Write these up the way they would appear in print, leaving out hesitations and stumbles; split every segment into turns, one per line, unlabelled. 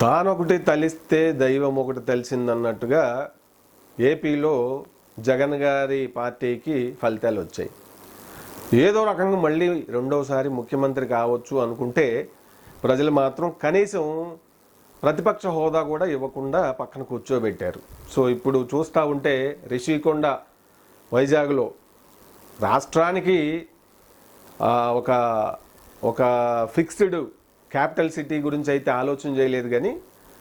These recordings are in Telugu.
తానొకటి తలిస్తే దైవం ఒకటి తెలిసిందన్నట్టుగా ఏపీలో జగన్ గారి పార్టీకి ఫలితాలు వచ్చాయి. ఏదో రకంగా మళ్ళీ రెండోసారి ముఖ్యమంత్రి కావచ్చు అనుకుంటే ప్రజలు మాత్రం కనీసం ప్రతిపక్ష హోదా కూడా ఇవ్వకుండా పక్కన కూర్చోబెట్టారు. సో ఇప్పుడు చూస్తూ ఉంటే రిషికొండ వైజాగ్లో రాష్ట్రానికి ఒక ఒక ఫిక్స్డ్ క్యాపిటల్ సిటీ గురించి అయితే ఆలోచన చేయలేదు, కానీ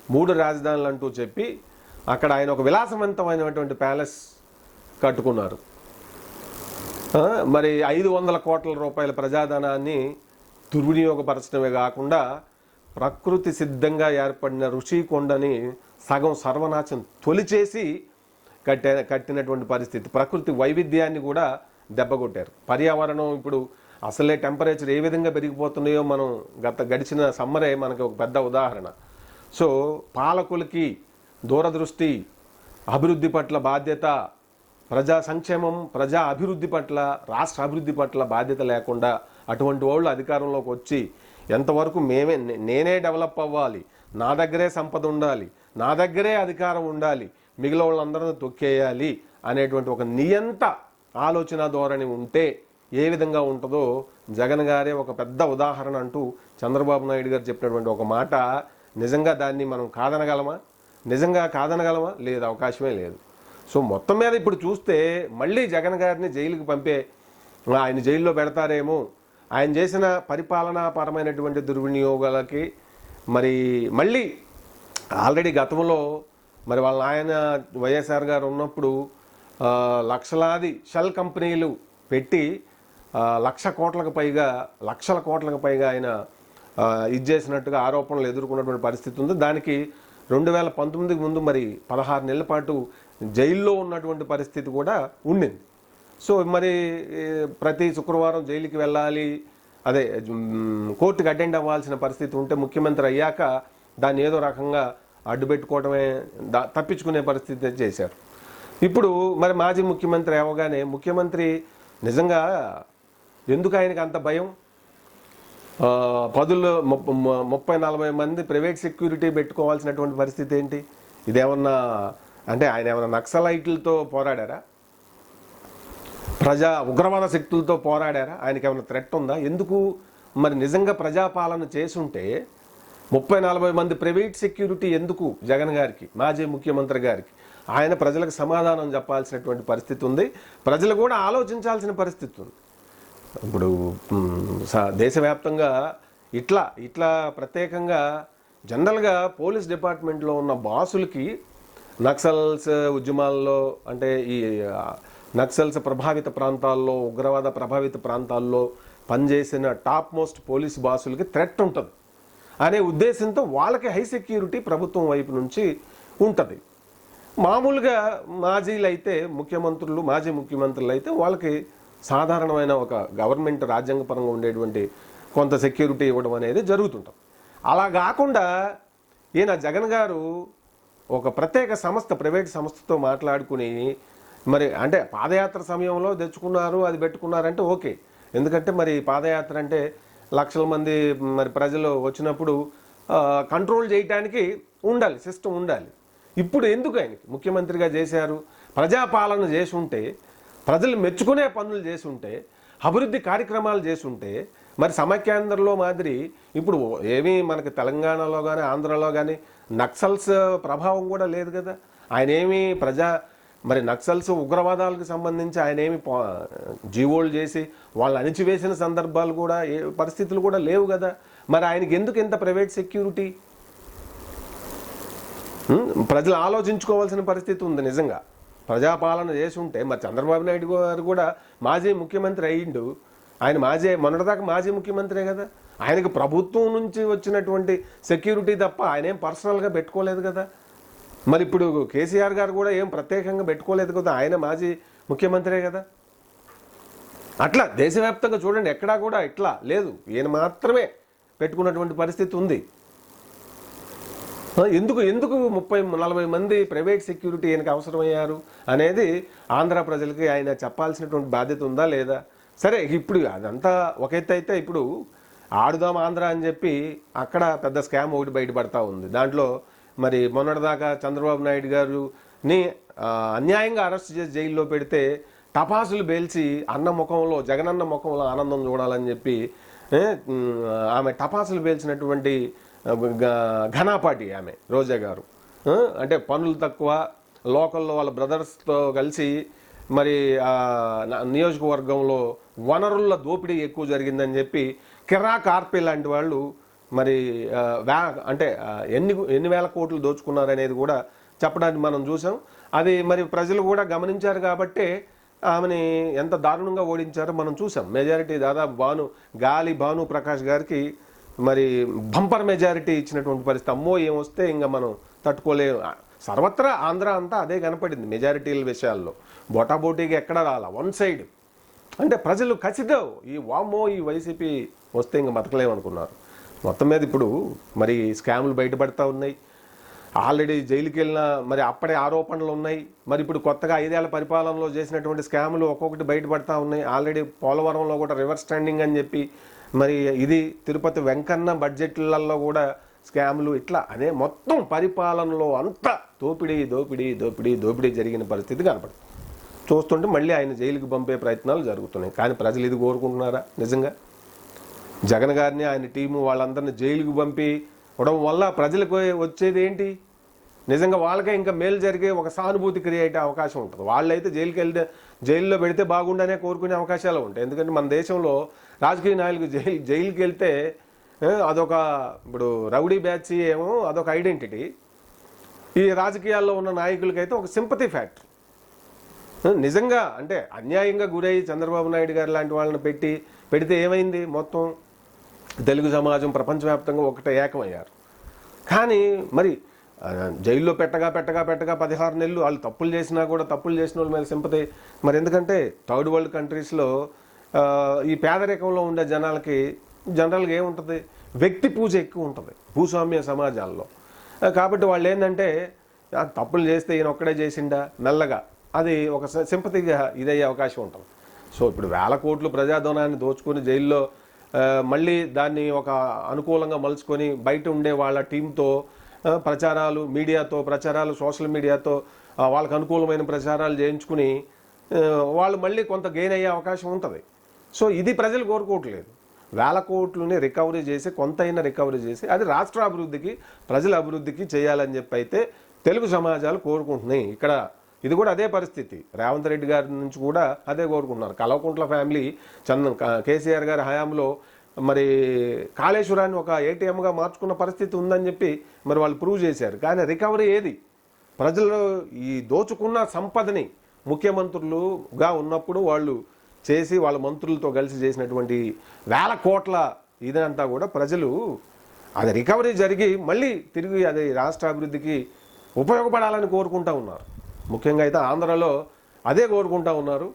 3 రాజధానులు అంటూ చెప్పి అక్కడ ఆయన ఒక విలాసవంతమైనటువంటి ప్యాలెస్ కట్టుకున్నారు. మరి 500 కోట్ల రూపాయల ప్రజాధనాన్ని దుర్వినియోగపరచడమే కాకుండా ప్రకృతి సిద్ధంగా ఏర్పడిన ఋషికొండని సగం సర్వనాశం తొలిచేసి కట్టినటువంటి పరిస్థితి. ప్రకృతి వైవిధ్యాన్ని కూడా దెబ్బకొట్టారు. పర్యావరణం ఇప్పుడు అసలే టెంపరేచర్ ఏ విధంగా పెరిగిపోతున్నాయో మనం గడిచిన సమ్మరే మనకి ఒక పెద్ద ఉదాహరణ. సో పాలకులకి దూరదృష్టి, అభివృద్ధి పట్ల బాధ్యత, ప్రజా సంక్షేమం, ప్రజా అభివృద్ధి పట్ల, రాష్ట్ర అభివృద్ధి పట్ల బాధ్యత లేకుండా అటువంటి వాళ్ళు అధికారంలోకి వచ్చి ఎంతవరకు నేనే డెవలప్ అవ్వాలి, నా దగ్గరే సంపద ఉండాలి, నా దగ్గరే అధికారం ఉండాలి, మిగిలిన వాళ్ళందరినీ తొక్కేయాలి అనేటువంటి ఒక నియంత ఆలోచన ధోరణి ఉంటే ఏ విధంగా ఉంటుందో జగన్ గారే ఒక పెద్ద ఉదాహరణ అంటూ చంద్రబాబు నాయుడు గారు చెప్పినటువంటి ఒక మాట నిజంగా దాన్ని మనం కాదనగలమా? నిజంగా కాదనగలమా? లేదు, అవకాశమే లేదు. సో మొత్తం మీద ఇప్పుడు చూస్తే మళ్ళీ జగన్ గారిని జైలుకి ఆయన జైల్లో పెడతారేమో, ఆయన చేసిన పరిపాలనాపరమైనటువంటి దుర్వినియోగాలకి మరి మళ్ళీ ఆల్రెడీ గతంలో మరి వాళ్ళ ఆయన వైఎస్ఆర్ గారు ఉన్నప్పుడు లక్షలాది షెల్ కంపెనీలు పెట్టి లక్షల కోట్లకు పైగా ఆయన ఇది చేసినట్టుగా ఆరోపణలు ఎదుర్కొన్నటువంటి పరిస్థితి ఉంది. దానికి 2019 ముందు మరి 16 నెలల పాటు జైల్లో ఉన్నటువంటి పరిస్థితి కూడా ఉండింది. సో మరి ప్రతి శుక్రవారం జైలుకి వెళ్ళాలి, అదే కోర్టుకి అటెండ్ అవ్వాల్సిన పరిస్థితి ఉంటే ముఖ్యమంత్రి అయ్యాక దాన్ని ఏదో రకంగా అడ్డుపెట్టుకోవడమే, తప్పించుకునే పరిస్థితి చేశారు. ఇప్పుడు మరి మాజీ ముఖ్యమంత్రి అవగానే ముఖ్యమంత్రి నిజంగా ఎందుకు ఆయనకి అంత భయం? 30-40 మంది ప్రైవేట్ సెక్యూరిటీ పెట్టుకోవాల్సినటువంటి పరిస్థితి ఏంటి? ఇదేమన్నా అంటే ఆయన ఏమన్నా నక్సలైట్లతో పోరాడారా? ఉగ్రవాద శక్తులతో పోరాడారా? ఆయనకి ఏమైనా థ్రెట్ ఉందా? ఎందుకు మరి నిజంగా ప్రజాపాలన చేసుంటే 30-40 మంది ప్రైవేట్ సెక్యూరిటీ ఎందుకు జగన్ గారికి, మాజీ ముఖ్యమంత్రి గారికి? ఆయన ప్రజలకు సమాధానం చెప్పాల్సినటువంటి పరిస్థితి ఉంది. ప్రజలు కూడా ఆలోచించాల్సిన పరిస్థితి ఉంది. ఇప్పుడు దేశవ్యాప్తంగా ఇట్లా ప్రత్యేకంగా జనరల్గా పోలీస్ డిపార్ట్మెంట్లో ఉన్న బాసులకి నక్సల్స్ ఉద్యమాల్లో, అంటే ఈ నక్సల్స్ ప్రభావిత ప్రాంతాల్లో, ఉగ్రవాద ప్రభావిత ప్రాంతాల్లో పనిచేసిన టాప్ మోస్ట్ పోలీస్ బాసులకి థ్రెట్ ఉంటుంది అనే ఉద్దేశంతో వాళ్ళకి హై సెక్యూరిటీ ప్రభుత్వం వైపు నుంచి ఉంటుంది. మామూలుగా మాజీ ముఖ్యమంత్రులు అయితే వాళ్ళకి సాధారణమైన ఒక గవర్నమెంట్ రాజ్యాంగపరంగా ఉండేటువంటి కొంత సెక్యూరిటీ ఇవ్వడం అనేది జరుగుతుంటుంది. అలా కాకుండా ఈయన జగన్ గారు ఒక ప్రత్యేక సంస్థ, ప్రైవేట్ సంస్థతో మాట్లాడుకుని మరి అంటే పాదయాత్ర సమయంలో తెచ్చుకున్నారు, అది పెట్టుకున్నారంటే ఓకే. ఎందుకంటే మరి పాదయాత్ర అంటే లక్షల మంది మరి ప్రజలు వచ్చినప్పుడు కంట్రోల్ చేయడానికి ఉండాలి, సిస్టమ్ ఉండాలి. ఇప్పుడు ఎందుకు ఆయనకి ముఖ్యమంత్రిగా చేశారు? ప్రజాపాలన చేసి ఉంటే, ప్రజలు మెచ్చుకునే పనులు చేసి ఉంటే, అభివృద్ధి కార్యక్రమాలు చేసి ఉంటే మరి సమైక్యాంధ్రలో మాదిరి ఇప్పుడు ఏమీ మనకి తెలంగాణలో కానీ ఆంధ్రలో కానీ నక్సల్స్ ప్రభావం కూడా లేదు కదా. ఆయన ఏమీ మరి నక్సల్స్ ఉగ్రవాదాలకు సంబంధించి ఆయన ఏమి జీవోలు చేసి వాళ్ళు అణిచివేసిన సందర్భాలు కూడా పరిస్థితులు కూడా లేవు కదా. మరి ఆయనకి ఎందుకు ఇంత ప్రైవేట్ సెక్యూరిటీ? ప్రజలు ఆలోచించుకోవాల్సిన పరిస్థితి ఉంది. నిజంగా ప్రజాపాలన చేసి ఉంటే మరి చంద్రబాబు నాయుడు గారు కూడా మాజీ ముఖ్యమంత్రి అయ్యిండు. ఆయన మొన్నటిదాకా మాజీ ముఖ్యమంత్రే కదా. ఆయనకు ప్రభుత్వం నుంచి వచ్చినటువంటి సెక్యూరిటీ తప్ప ఆయన ఏం పర్సనల్గా పెట్టుకోలేదు కదా. మరి ఇప్పుడు కేసీఆర్ గారు కూడా ఏం ప్రత్యేకంగా పెట్టుకోలేదు కదా, ఆయన మాజీ ముఖ్యమంత్రే కదా. అట్లా దేశవ్యాప్తంగా చూడండి, ఎక్కడా కూడా ఇట్లా లేదు, ఈయన మాత్రమే పెట్టుకున్నటువంటి పరిస్థితి ఉంది. ఎందుకు 30-40 మంది ప్రైవేట్ సెక్యూరిటీ ఈయనకు అవసరమయ్యారు అనేది ఆంధ్ర ప్రజలకి ఆయన చెప్పాల్సినటువంటి బాధ్యత ఉందా లేదా? సరే, ఇప్పుడు అదంతా ఒక ఎత్తు అయితే ఇప్పుడు ఆడుదాం ఆంధ్ర అని చెప్పి అక్కడ పెద్ద స్కామ్ ఒకటి బయటపడతా ఉంది. దాంట్లో మరి మొన్నటిదాకా చంద్రబాబు నాయుడు గారిని అన్యాయంగా అరెస్ట్ చేసి జైల్లో పెడితే టపాసులు పేల్చి అన్న ముఖంలో, జగనన్న ముఖంలో ఆనందం చూడాలని చెప్పి ఆమె టపాసులు పేల్చినటువంటి ఘనాపాటి ఆమె రోజా గారు. అంటే పనులు తక్కువ, లోకల్లో వాళ్ళ బ్రదర్స్తో కలిసి మరి నియోజకవర్గంలో వనరుల దోపిడీ ఎక్కువ జరిగిందని చెప్పి కిరా కార్పే లాంటి వాళ్ళు మరి అంటే ఎన్ని వేల కోట్లు దోచుకున్నారనేది కూడా చెప్పడానికి మనం చూసాం. అది మరి ప్రజలు కూడా గమనించారు కాబట్టి ఆమెని ఎంత దారుణంగా ఓడించారో మనం చూసాం. మెజారిటీ దాదాపు గాలి భాను ప్రకాష్ గారికి మరి బంపర్ మెజారిటీ ఇచ్చినటువంటి పరిస్థితి. అమ్మో ఏమొస్తే ఇంకా మనం తట్టుకోలేము. సర్వత్రా ఆంధ్ర అంతా అదే కనపడింది మెజారిటీల విషయాల్లో. బొటాబోటీగా ఎక్కడ రాలా, వన్ సైడ్. అంటే ప్రజలు ఖచ్చితం ఈ వైసీపీ వస్తే ఇంకా బతకలేమనుకున్నారు. మొత్తం మీద ఇప్పుడు మరి స్కాములు బయటపడతా ఉన్నాయి. ఆల్రెడీ జైలుకి వెళ్ళిన మరి అప్పటి ఆరోపణలు ఉన్నాయి. మరి ఇప్పుడు కొత్తగా 5 ఏళ్ల పరిపాలనలో చేసినటువంటి స్కాములు ఒక్కొక్కటి బయటపడతా ఉన్నాయి. ఆల్రెడీ పోలవరంలో కూడా రివర్స్ స్టాండింగ్ అని చెప్పి మరి ఇది తిరుపతి వెంకన్న బడ్జెట్లలో కూడా స్కాములు, ఇట్లా అదే మొత్తం పరిపాలనలో అంతా దోపిడీ జరిగిన పరిస్థితి కనపడుతుంది. చూస్తుంటే మళ్ళీ ఆయన జైలుకి పంపే ప్రయత్నాలు జరుగుతున్నాయి. కానీ ప్రజలు ఇది కోరుకుంటున్నారా నిజంగా? జగన్ గారిని ఆయన టీము వాళ్ళందరినీ జైలుకి పంపి అవడం వల్ల ప్రజలకు వచ్చేది ఏంటి? నిజంగా వాళ్ళకే ఇంకా మేలు జరిగే ఒక సానుభూతి క్రియేట్ అవకాశం ఉంటుంది. వాళ్ళైతే జైల్లో పెడితే బాగుండనే కోరుకునే అవకాశాలు ఉంటాయి. ఎందుకంటే మన దేశంలో రాజకీయ నాయకులకు జైలుకి వెళ్తే అదొక, ఇప్పుడు రౌడీ బ్యాచ్ ఏమో అదొక ఐడెంటిటీ, ఈ రాజకీయాల్లో ఉన్న నాయకులకైతే ఒక సింపతి ఫ్యాక్టర్. నిజంగా అంటే అన్యాయంగా గురయ్యి చంద్రబాబు నాయుడు గారు లాంటి వాళ్ళని పెడితే ఏమైంది? మొత్తం తెలుగు సమాజం ప్రపంచవ్యాప్తంగా ఒకటే ఏకమయ్యారు. కానీ మరి జైల్లో పెట్టగా 16 నెలలు వాళ్ళు తప్పులు చేసినా కూడా తప్పులు చేసిన వాళ్ళ మీద సింపతి. మరి ఎందుకంటే థర్డ్ వరల్డ్ కంట్రీస్లో ఈ పేదరికంలో ఉండే జనాలకి జనరల్గా ఏముంటుంది? వ్యక్తి పూజ ఎక్కువ ఉంటుంది భూస్వామ్య సమాజాల్లో. కాబట్టి వాళ్ళు ఏంటంటే తప్పులు చేస్తే ఈయన ఒక్కడే చేసిండా, మెల్లగా అది ఒక సింపతిగా ఇదయ్యే అవకాశం ఉంటుంది. సో ఇప్పుడు 1000 కోట్లు ప్రజాధనాన్ని దోచుకొని జైల్లో మళ్ళీ దాన్ని ఒక అనుకూలంగా మలుచుకొని బయట ఉండే వాళ్ళ టీంతో ప్రచారాలు, మీడియాతో ప్రచారాలు, సోషల్ మీడియాతో వాళ్ళకు అనుకూలమైన ప్రచారాలు చేయించుకుని వాళ్ళు మళ్ళీ కొంత గెయిన్ అయ్యే అవకాశం ఉంటుంది. సో ఇది ప్రజలు కోరుకోవట్లేదు. 1000 కోట్లని రికవరీ చేసి, కొంతైనా రికవరీ చేసి అది రాష్ట్ర అభివృద్ధికి, ప్రజల అభివృద్ధికి చేయాలని చెప్పి అయితే తెలుగు సమాజాలు కోరుకుంటున్నాయి. ఇక్కడ ఇది కూడా అదే పరిస్థితి. రేవంత్ రెడ్డి గారి నుంచి కూడా అదే కోరుకుంటున్నారు. కల్వకుంట్ల ఫ్యామిలీ కేసీఆర్ గారి హయాంలో మరి కాళేశ్వరాన్ని ఒక ఏటీఎంగా మార్చుకున్న పరిస్థితి ఉందని చెప్పి మరి వాళ్ళు ప్రూవ్ చేశారు. కానీ రికవరీ ఏది? ప్రజలు ఈ దోచుకున్న సంపదని ముఖ్యమంత్రులుగా ఉన్నప్పుడు వాళ్ళు చేసి వాళ్ళ మంత్రులతో కలిసి చేసినటువంటి 1000 కోట్ల ఇదంతా కూడా ప్రజలు అది రికవరీ జరిగి మళ్ళీ తిరిగి అది రాష్ట్ర అభివృద్ధికి ఉపయోగపడాలని కోరుకుంటూ ఉన్నారు. ముఖ్యంగా అయితే ఆంధ్రలో అదే కోరుకుంటూ ఉన్నారు.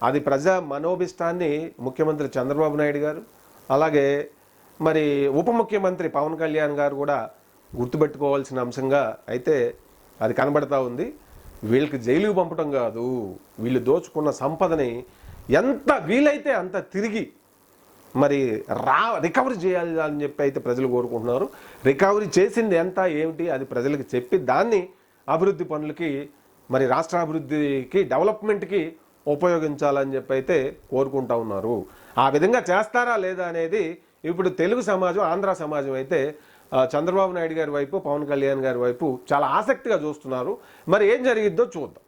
అది ప్రజా మనోభిష్టాన్ని ముఖ్యమంత్రి చంద్రబాబు నాయుడు గారు, అలాగే మరి ఉప ముఖ్యమంత్రి పవన్ కళ్యాణ్ గారు కూడా గుర్తుపెట్టుకోవాల్సిన అంశంగా అయితే అది కనబడతా ఉంది. వీళ్ళకి జైలుకు పంపడం కాదు, వీళ్ళు దోచుకున్న సంపదని ఎంత వీలైతే అంత తిరిగి మరి రికవరీ చేయాలి అని చెప్పి అయితే ప్రజలు కోరుకుంటున్నారు. రికవరీ చేసింది ఎంత ఏమిటి అది ప్రజలకు చెప్పి దాన్ని అభివృద్ధి పనులకి, మరి రాష్ట్ర అభివృద్ధికి, డెవలప్మెంట్కి ఉపయోగించాలని చెప్పి అయితే కోరుకుంటా ఉన్నారు. ఆ విధంగా చేస్తారా లేదా అనేది ఇప్పుడు తెలుగు సమాజం, ఆంధ్ర సమాజం అయితే చంద్రబాబు నాయుడు గారి వైపు, పవన్ కళ్యాణ్ గారి వైపు చాలా ఆసక్తిగా చూస్తున్నారు. మరి ఏం జరిగిద్దో చూద్దాం.